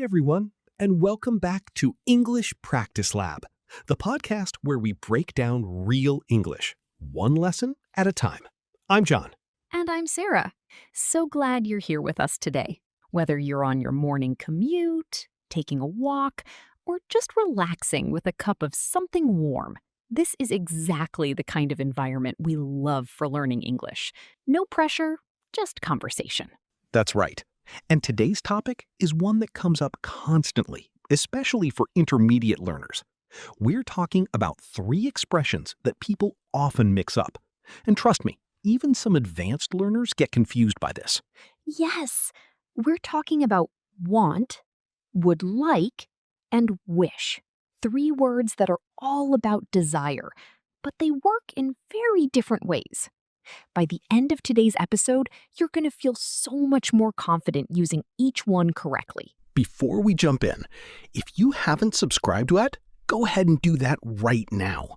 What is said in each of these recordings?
everyone, and welcome back to English Practice Lab, the podcast where we break down real English, one lesson at a time. I'm John. And I'm Sarah. So glad you're here with us today. Whether you're on your morning commute, taking a walk, or just relaxing with a cup of something warm, this is exactly the kind of environment we love for learning English. No pressure, just conversation. That's right. And today's topic is one that comes up constantly, especially for intermediate learners. We're talking about 3 expressions that people often mix up. And trust me, even some advanced learners get confused by this. Yes, we're talking about want, would like, and wish. 3 words that are all about desire, but they work in very different ways. By the end of today's episode, you're going to feel so much more confident using each one correctly. Before we jump in, if you haven't subscribed yet, go ahead and do that right now.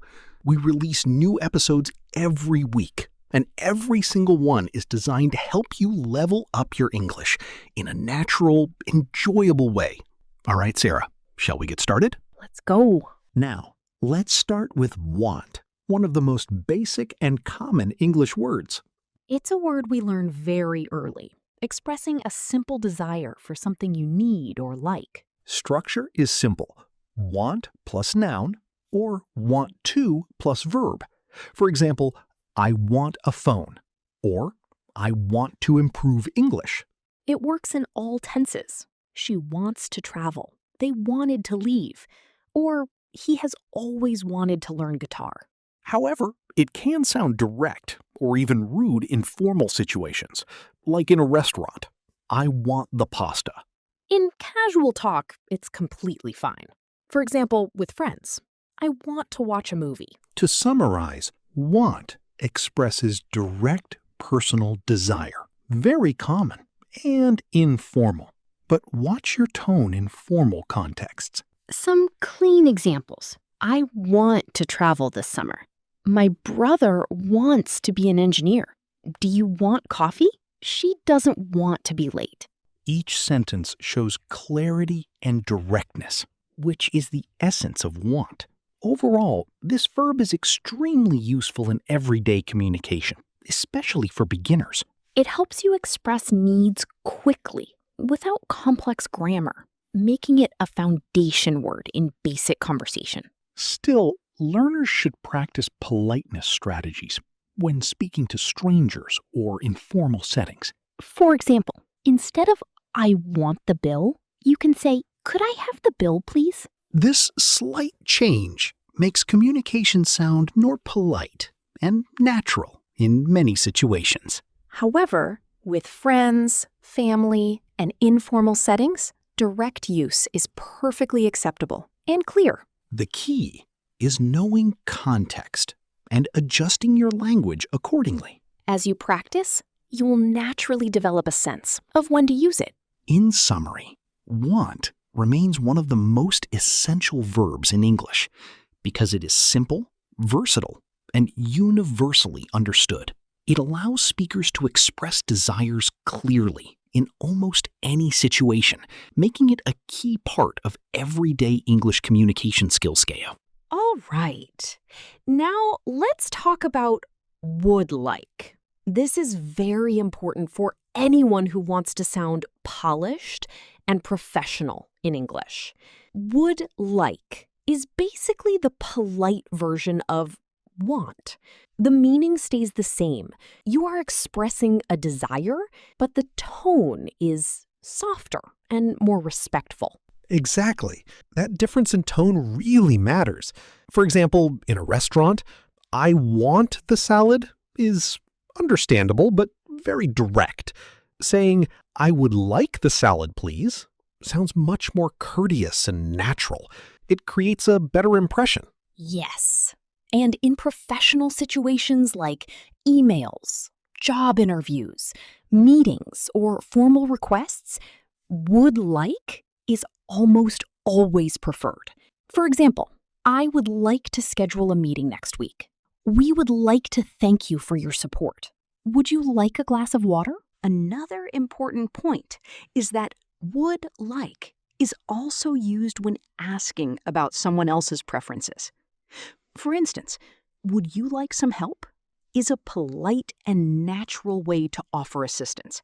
We release new episodes every week, and every single one is designed to help you level up your English in a natural, enjoyable way. All right, Sarah, shall we get started? Let's go. Now, let's start with want, one of the most basic and common English words. It's a word we learn very early, expressing a simple desire for something you need or like. Structure is simple. Want plus noun, or want to plus verb. For example, I want a phone, or I want to improve English. It works in all tenses. She wants to travel. They wanted to leave. Or he has always wanted to learn guitar. However, it can sound direct or even rude in formal situations, like in a restaurant. I want the pasta. In casual talk, it's completely fine. For example, with friends, I want to watch a movie. To summarize, want expresses direct personal desire. Very common and informal. But watch your tone in formal contexts. Some clean examples. I want to travel this summer. My brother wants to be an engineer. Do you want coffee? She doesn't want to be late. Each sentence shows clarity and directness, which is the essence of want. Overall, this verb is extremely useful in everyday communication, especially for beginners. It helps you express needs quickly, without complex grammar, making it a foundation word in basic conversation. Still, learners should practice politeness strategies when speaking to strangers or in formal settings. For example, instead of I want the bill, you can say, could I have the bill, please? This slight change makes communication sound more polite and natural in many situations. However, with friends, family, and informal settings, direct use is perfectly acceptable and clear. The key is knowing context and adjusting your language accordingly. As you practice, you will naturally develop a sense of when to use it. In summary, want remains one of the most essential verbs in English because it is simple, versatile, and universally understood. It allows speakers to express desires clearly in almost any situation, making it a key part of everyday English communication skill scale. All right. Now let's talk about would like. This is very important for anyone who wants to sound polished and professional in English. Would like is basically the polite version of want. The meaning stays the same. You are expressing a desire, but the tone is softer and more respectful. Exactly. That difference in tone really matters. For example, in a restaurant, I want the salad is understandable, but very direct. Saying, I would like the salad, please, sounds much more courteous and natural. It creates a better impression. Yes. And in professional situations like emails, job interviews, meetings, or formal requests, would like is almost always preferred. For example, I would like to schedule a meeting next week. We would like to thank you for your support. Would you like a glass of water? Another important point is that would like is also used when asking about someone else's preferences. For instance, would you like some help? Is a polite and natural way to offer assistance,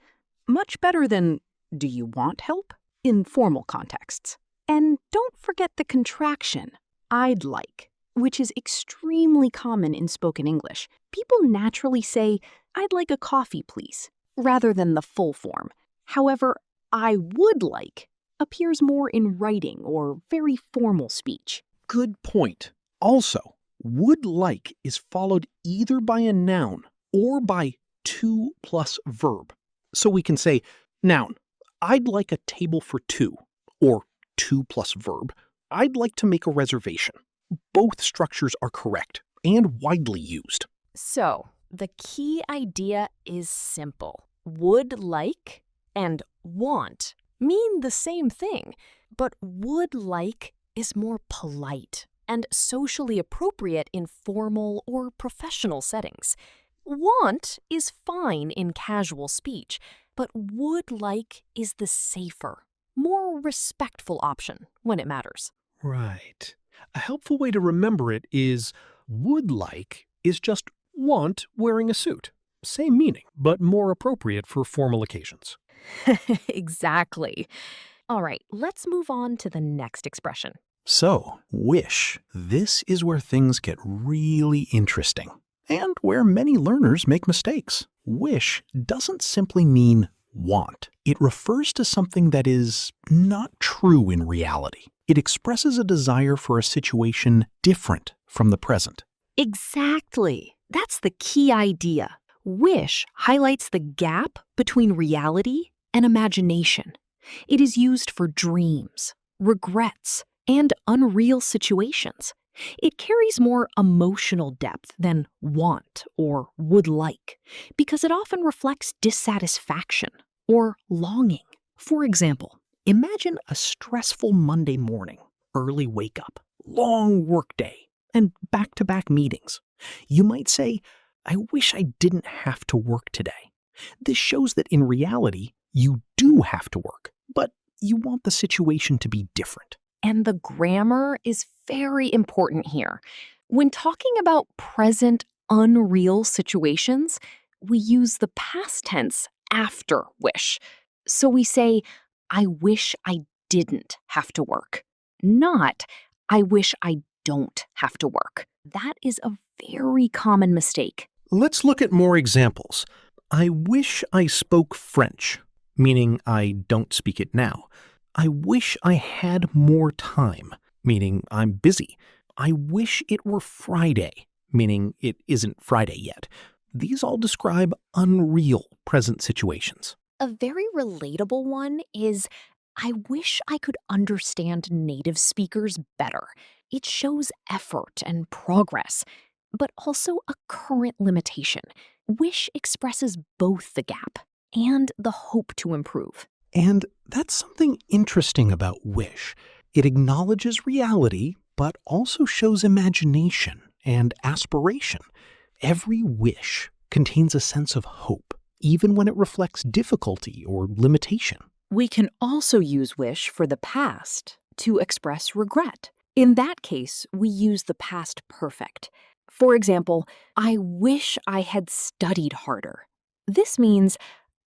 much better than do you want help in formal contexts. And don't forget the contraction, I'd like, which is extremely common in spoken English. People naturally say, I'd like a coffee, please, rather than the full form. However, I would like appears more in writing or very formal speech. Good point. Also, would like is followed either by a noun or by to plus verb. So we can say, noun, I'd like a table for two, or to plus verb, I'd like to make a reservation. Both structures are correct and widely used. So, the key idea is simple. Would like and want mean the same thing, but would like is more polite and socially appropriate in formal or professional settings. Want is fine in casual speech, but would like is the safer, more respectful option when it matters. Right. A helpful way to remember it is would like is just want wearing a suit. Same meaning, but more appropriate for formal occasions. Exactly. All right, let's move on to the next expression. So, wish. This is where things get really interesting, and where many learners make mistakes. Wish doesn't simply mean want. It refers to something that is not true in reality. It expresses a desire for a situation different from the present. Exactly. That's the key idea. Wish highlights the gap between reality and imagination. It is used for dreams, regrets, and unreal situations. It carries more emotional depth than want or would like, because it often reflects dissatisfaction or longing. For example, imagine a stressful Monday morning, early wake up, long workday, and back-to-back meetings. You might say, I wish I didn't have to work today. This shows that in reality, you do have to work, but you want the situation to be different. And the grammar is very important here. When talking about present, unreal situations, we use the past tense after wish. So we say, I wish I didn't have to work, not I wish I don't have to work. That is a very common mistake. Let's look at more examples. I wish I spoke French, meaning I don't speak it now. I wish I had more time, meaning I'm busy. I wish it were Friday, meaning it isn't Friday yet. These all describe unreal present situations. A very relatable one is, I wish I could understand native speakers better. It shows effort and progress, but also a current limitation. Wish expresses both the gap and the hope to improve. And that's something interesting about wish. It acknowledges reality, but also shows imagination and aspiration. Every wish contains a sense of hope, even when it reflects difficulty or limitation. We can also use wish for the past to express regret. In that case, we use the past perfect. For example, I wish I had studied harder. This means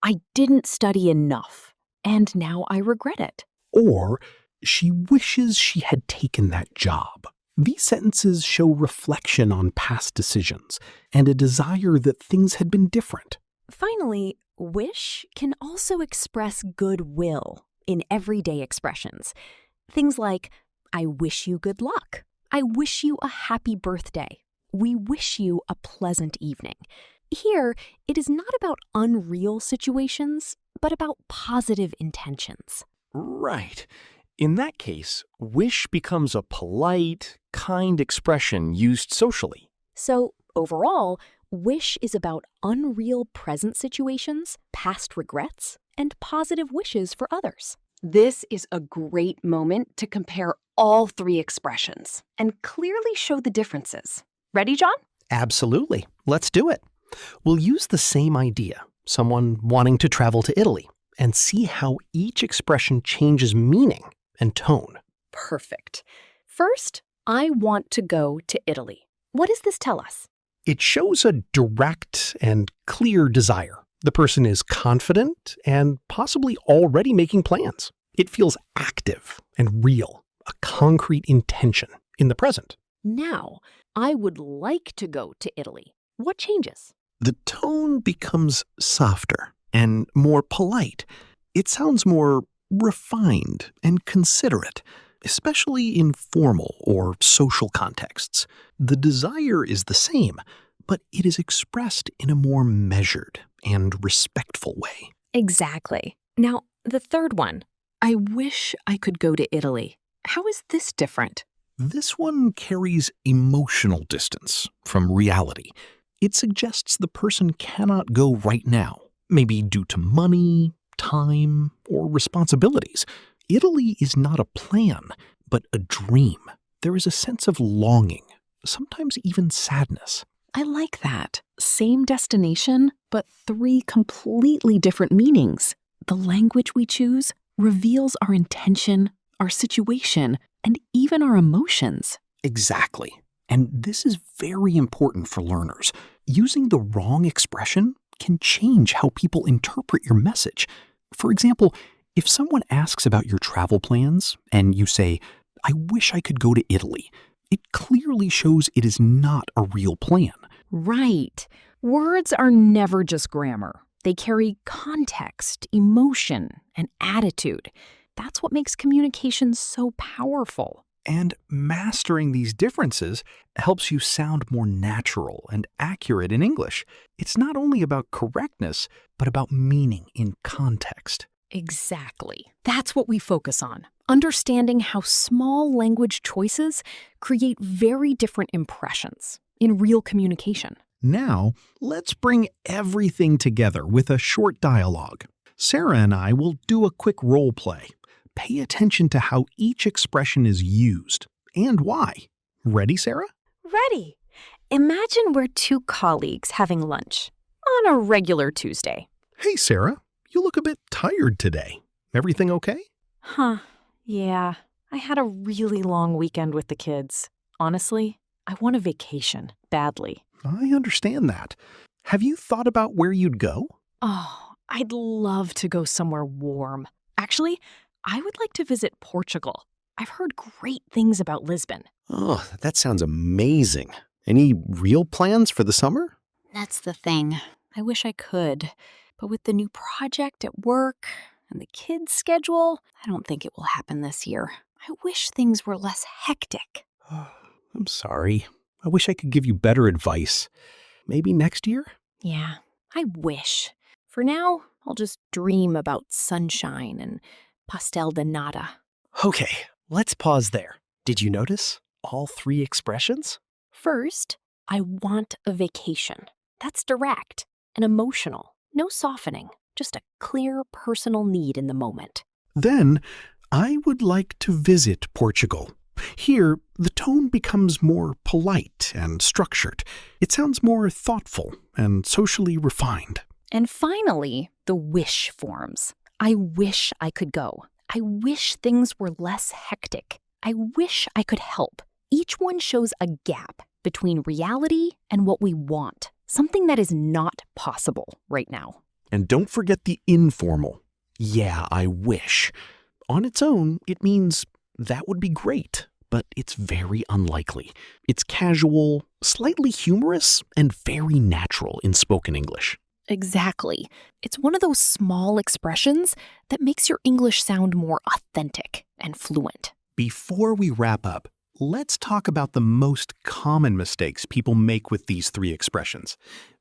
I didn't study enough, and now I regret it. Or, she wishes she had taken that job. These sentences show reflection on past decisions and a desire that things had been different. Finally, wish can also express goodwill in everyday expressions. Things like, I wish you good luck. I wish you a happy birthday. We wish you a pleasant evening. Here, it is not about unreal situations, but about positive intentions. Right. In that case, wish becomes a polite, kind expression used socially. So, overall, wish is about unreal present situations, past regrets, and positive wishes for others. This is a great moment to compare all three expressions and clearly show the differences. Ready, John? Absolutely. Let's do it. We'll use the same idea, someone wanting to travel to Italy, and see how each expression changes meaning and tone. Perfect. First, I want to go to Italy. What does this tell us? It shows a direct and clear desire. The person is confident and possibly already making plans. It feels active and real, a concrete intention in the present. Now, I would like to go to Italy. What changes? The tone becomes softer and more polite. It sounds more refined and considerate, especially in formal or social contexts. The desire is the same, but it is expressed in a more measured and respectful way. Exactly. Now, the third one. I wish I could go to Italy. How is this different? This one carries emotional distance from reality. It suggests the person cannot go right now, maybe due to money, time, or responsibilities. Italy is not a plan, but a dream. There is a sense of longing, sometimes even sadness. I like that. Same destination, but 3 completely different meanings. The language we choose reveals our intention, our situation, and even our emotions. Exactly. And this is very important for learners. Using the wrong expression can change how people interpret your message. For example, if someone asks about your travel plans and you say, "I wish I could go to Italy," it clearly shows it is not a real plan. Right. Words are never just grammar. They carry context, emotion, and attitude. That's what makes communication so powerful. And mastering these differences helps you sound more natural and accurate in English. It's not only about correctness, but about meaning in context. Exactly. That's what we focus on. Understanding how small language choices create very different impressions in real communication. Now, let's bring everything together with a short dialogue. Sarah and I will do a quick role play. Pay attention to how each expression is used and why. Ready, Sarah? Ready. Imagine we're 2 colleagues having lunch on a regular Tuesday. Hey, Sarah, you look a bit tired today. Everything okay? Yeah. I had a really long weekend with the kids. Honestly, I want a vacation badly. I understand that. Have you thought about where you'd go? Oh, I'd love to go somewhere warm. Actually, I would like to visit Portugal. I've heard great things about Lisbon. Oh, that sounds amazing. Any real plans for the summer? That's the thing. I wish I could. But with the new project at work and the kids' schedule, I don't think it will happen this year. I wish things were less hectic. I'm sorry. I wish I could give you better advice. Maybe next year? Yeah, I wish. For now, I'll just dream about sunshine and pastel de nata. Okay, let's pause there. Did you notice all 3 expressions? First, I want a vacation. That's direct and emotional. No softening, just a clear personal need in the moment. Then, I would like to visit Portugal. Here, the tone becomes more polite and structured. It sounds more thoughtful and socially refined. And finally, the wish forms. I wish I could go. I wish things were less hectic. I wish I could help. Each one shows a gap between reality and what we want, something that is not possible right now. And don't forget the informal. Yeah, I wish. On its own, it means that would be great, but it's very unlikely. It's casual, slightly humorous, and very natural in spoken English. Exactly. It's one of those small expressions that makes your English sound more authentic and fluent. Before we wrap up, let's talk about the most common mistakes people make with these 3 expressions.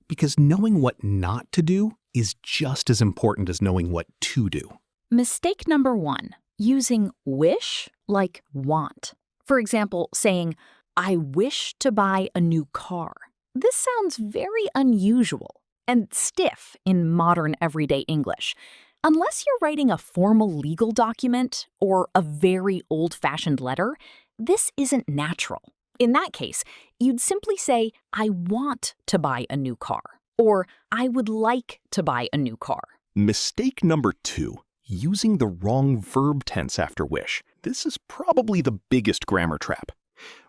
Because knowing what not to do is just as important as knowing what to do. Mistake number 1, using wish like want. For example, saying, I wish to buy a new car. This sounds very unusual and stiff in modern everyday English. Unless you're writing a formal legal document or a very old-fashioned letter, this isn't natural. In that case, you'd simply say, I want to buy a new car, or I would like to buy a new car. Mistake number 2, using the wrong verb tense after wish. This is probably the biggest grammar trap.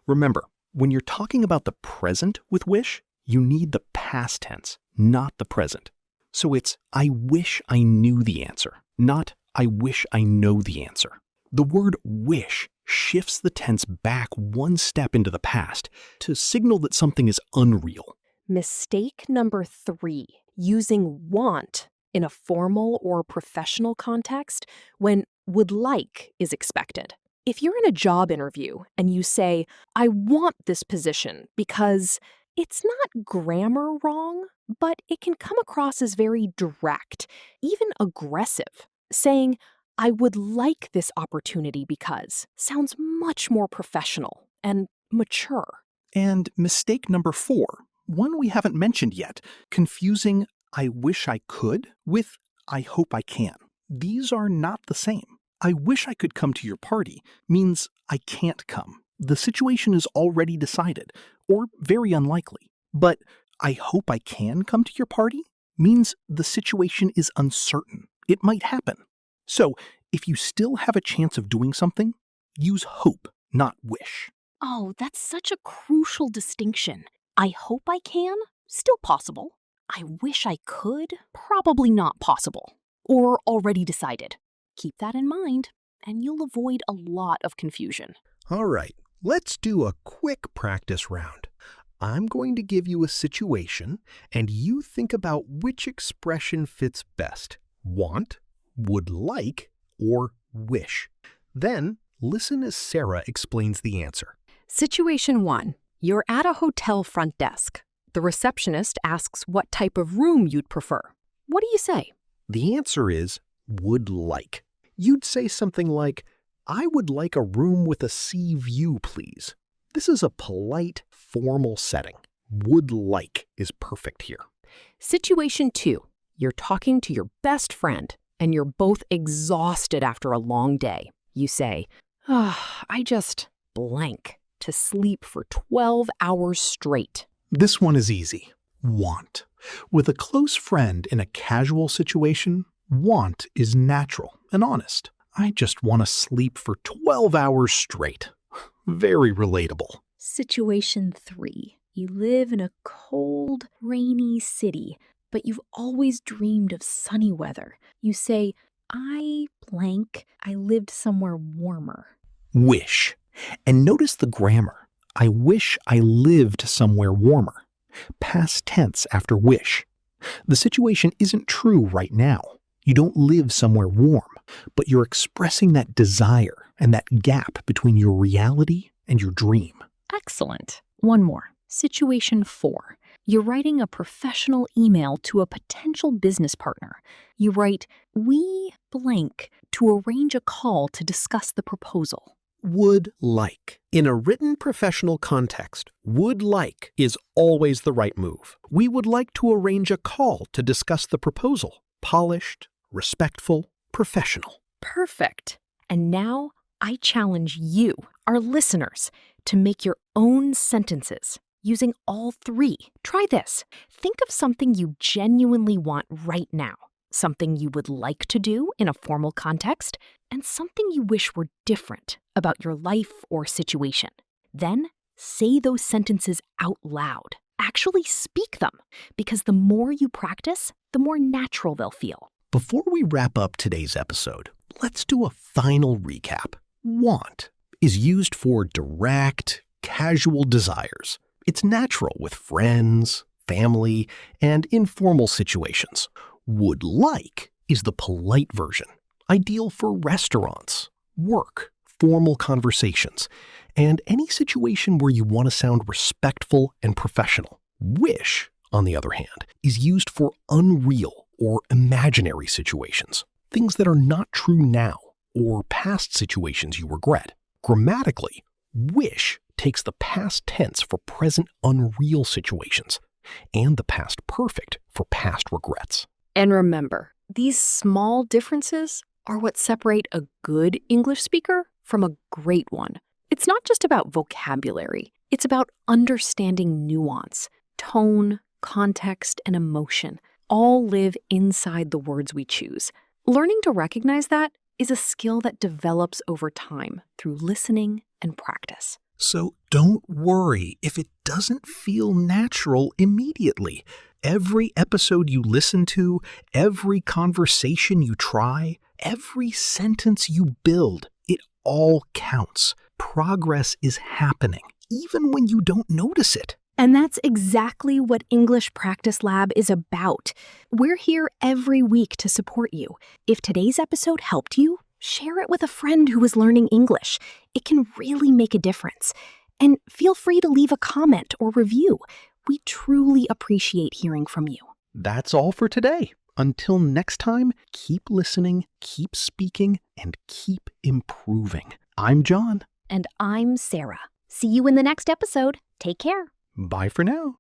Remember, when you're talking about the present with wish, you need the past tense, not the present. So it's I wish I knew the answer, not I wish I know the answer. The word wish shifts the tense back one step into the past to signal that something is unreal. Mistake number 3, using want in a formal or professional context when would like is expected. If you're in a job interview and you say, I want this position because it's not grammar wrong, but it can come across as very direct, even aggressive. Saying, I would like this opportunity because sounds much more professional and mature. And mistake number 4, one we haven't mentioned yet, confusing I wish I could with I hope I can. These are not the same. I wish I could come to your party means I can't come. The situation is already decided, or very unlikely. But I hope I can come to your party means the situation is uncertain. It might happen. So if you still have a chance of doing something, use hope, not wish. Oh, that's such a crucial distinction. I hope I can? Still possible. I wish I could? Probably not possible. Or already decided. Keep that in mind, and you'll avoid a lot of confusion. All right, let's do a quick practice round. I'm going to give you a situation, and you think about which expression fits best. Want, would like, or wish. Then, listen as Sarah explains the answer. Situation 1. You're at a hotel front desk. The receptionist asks what type of room you'd prefer. What do you say? The answer is would like. You'd say something like, I would like a room with a sea view, please. This is a polite, formal setting. Would like is perfect here. Situation 2. You're talking to your best friend, and you're both exhausted after a long day. You say, I just blank to sleep for 12 hours straight. This one is easy. Want. With a close friend in a casual situation, want is natural and honest. I just want to sleep for 12 hours straight. Very relatable. Situation 3. You live in a cold, rainy city, but you've always dreamed of sunny weather. You say, I lived somewhere warmer. Wish. And notice the grammar. I wish I lived somewhere warmer. Past tense after wish. The situation isn't true right now. You don't live somewhere warm, but you're expressing that desire and that gap between your reality and your dream. Excellent. One more. Situation 4. You're writing a professional email to a potential business partner. You write, we blank to arrange a call to discuss the proposal. Would like. In a written professional context, would like is always the right move. We would like to arrange a call to discuss the proposal. Polished, respectful, professional. Perfect. And now I challenge you, our listeners, to make your own sentences using all 3. Try this. Think of something you genuinely want right now, something you would like to do in a formal context, and something you wish were different about your life or situation. Then say those sentences out loud. Actually speak them, because the more you practice, the more natural they'll feel. Before we wrap up today's episode, let's do a final recap. Want is used for direct, casual desires. It's natural with friends, family, and informal situations. Would like is the polite version, ideal for restaurants, work, formal conversations, and any situation where you want to sound respectful and professional. Wish, on the other hand, is used for unreal or imaginary situations, things that are not true now, or past situations you regret. Grammatically, wish takes the past tense for present unreal situations, and the past perfect for past regrets. And remember, these small differences are what separate a good English speaker from a great one. It's not just about vocabulary. It's about understanding nuance, tone, context, and emotion all live inside the words we choose. Learning to recognize that is a skill that develops over time through listening and practice. So don't worry if it doesn't feel natural immediately. Every episode you listen to, every conversation you try, every sentence you build, it all counts. Progress is happening, even when you don't notice it. And that's exactly what English Practice Lab is about. We're here every week to support you. If today's episode helped you, share it with a friend who is learning English. It can really make a difference. And feel free to leave a comment or review. We truly appreciate hearing from you. That's all for today. Until next time, keep listening, keep speaking, and keep improving. I'm John. And I'm Sarah. See you in the next episode. Take care. Bye for now.